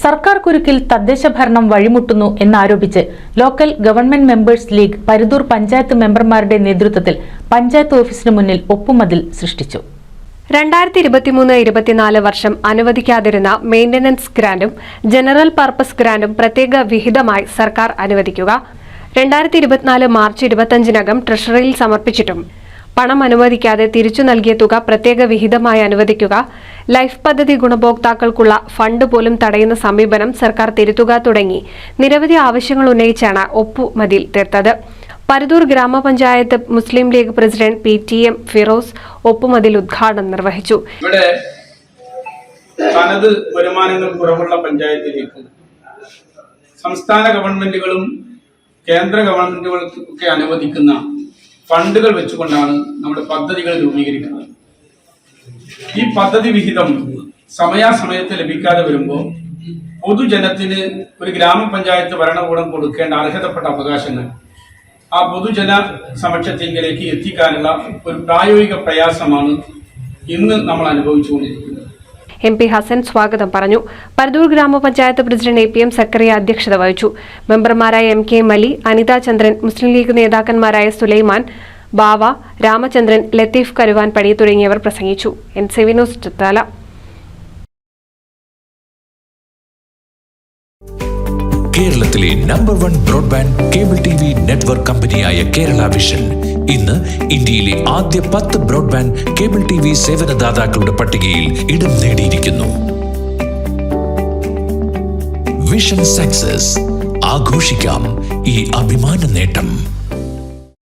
സർക്കാർ കുരുക്കിൽ തദ്ദേശ ഭരണം വഴിമുട്ടുന്നു എന്നാരോപിച്ച് local government members league Paruthur panchayat മെമ്പർമാരുടെ നേതൃത്വത്തിൽ പഞ്ചായത്ത് ഓഫീസിന് മുന്നിൽ ഒപ്പുമതിൽ സൃഷ്ടിച്ചു. 2023-24 വർഷം അനുവദിക്കാതിരുന്ന മെയിന്റനൻസ് ഗ്രാന്റും ജനറൽ പർപ്പസ് ഗ്രാന്റും പ്രത്യേക വിഹിതമായി സർക്കാർ അനുവദിക്കുക. 2024 മാർച്ച് 25-നകം ട്രഷറിയിൽ സമർപ്പിച്ചിട്ടും പണം അനുവദിക്കാതെ തിരിച്ചു നൽകിയ തുക പ്രത്യേക വിഹിതമായി അനുവദിക്കുക. ലൈഫ് പദ്ധതി ഗുണഭോക്താക്കൾക്കുള്ള ഫണ്ട് പോലും തടയുന്ന സമീപനം സർക്കാർ തിരുത്തുക തുടങ്ങി നിരവധി ആവശ്യങ്ങൾ ഉന്നയിച്ചാണ് ഒപ്പുമതിൽ തീർത്തത്. പരുതൂർ ഗ്രാമപഞ്ചായത്ത് മുസ്ലിം ലീഗ് പ്രസിഡന്റ് PTM ഫിറോസ് ഒപ്പുമതിൽ ഉദ്ഘാടനം നിർവഹിച്ചു. ഇവിടെ തനത് വരുമാനങ്ങൾ കുറവുള്ള പഞ്ചായത്തിലേക്ക് സംസ്ഥാന ഗവൺമെന്റുകളും കേന്ദ്ര ഗവൺമെന്റുകൾക്കൊക്കെ അനുവദിക്കുന്ന ഫണ്ടുകൾ വെച്ചുകൊണ്ടാണ് നമ്മുടെ പദ്ധതികൾ രൂപീകരിക്കുന്നത്. ഈ പദ്ധതി വിഹിതം സമയാസമയത്ത് ലഭിക്കാതെ വരുമ്പോൾ പൊതുജനത്തിന് ഒരു ഗ്രാമപഞ്ചായത്ത് ഭരണകൂടം കൊടുക്കേണ്ട അർഹതപ്പെട്ട അവകാശങ്ങൾ ആ പൊതുജന സമക്ഷത്തിലേക്ക് എത്തിക്കാനുള്ള ഒരു പ്രായോഗിക പ്രയാസമാണ് ഇന്ന് നമ്മൾ അനുഭവിച്ചുകൊണ്ടിരിക്കുന്നത്. MP ഹസൻ സ്വാഗതം പറഞ്ഞു. പരുതൂർ ഗ്രാമപഞ്ചായത്ത് പ്രസിഡന്റ് APM സക്കറിയ അധ്യക്ഷത വഹിച്ചു. മെമ്പർമാരായ MK മലി, അനിത ചന്ദ്രൻ, മുസ്ലിം ലീഗ് നേതാക്കന്മാരായ സുലൈമാൻ, ബാവ, രാമചന്ദ്രൻ, ലത്തീഫ് കരുവാൻ പടി തുടങ്ങിയവർ പ്രസംഗിച്ചു. NCV news Chithala. കേരളത്തിലെ number 1 broadband cable TV network കമ്പനിയായ കേരള വിഷൻ ഇന്ന് ഇന്ത്യയിലെ ആദ്യ 10 ബ്രോഡ്ബാൻഡ് കേബിൾ TV സേവനദാതാക്കളുടെ പട്ടികയിൽ ഇടം നേടിയിരിക്കുന്നു. വിഷൻ സക്സസ് ആഘോഷിക്കാം ഈ അഭിമാന നേട്ടം.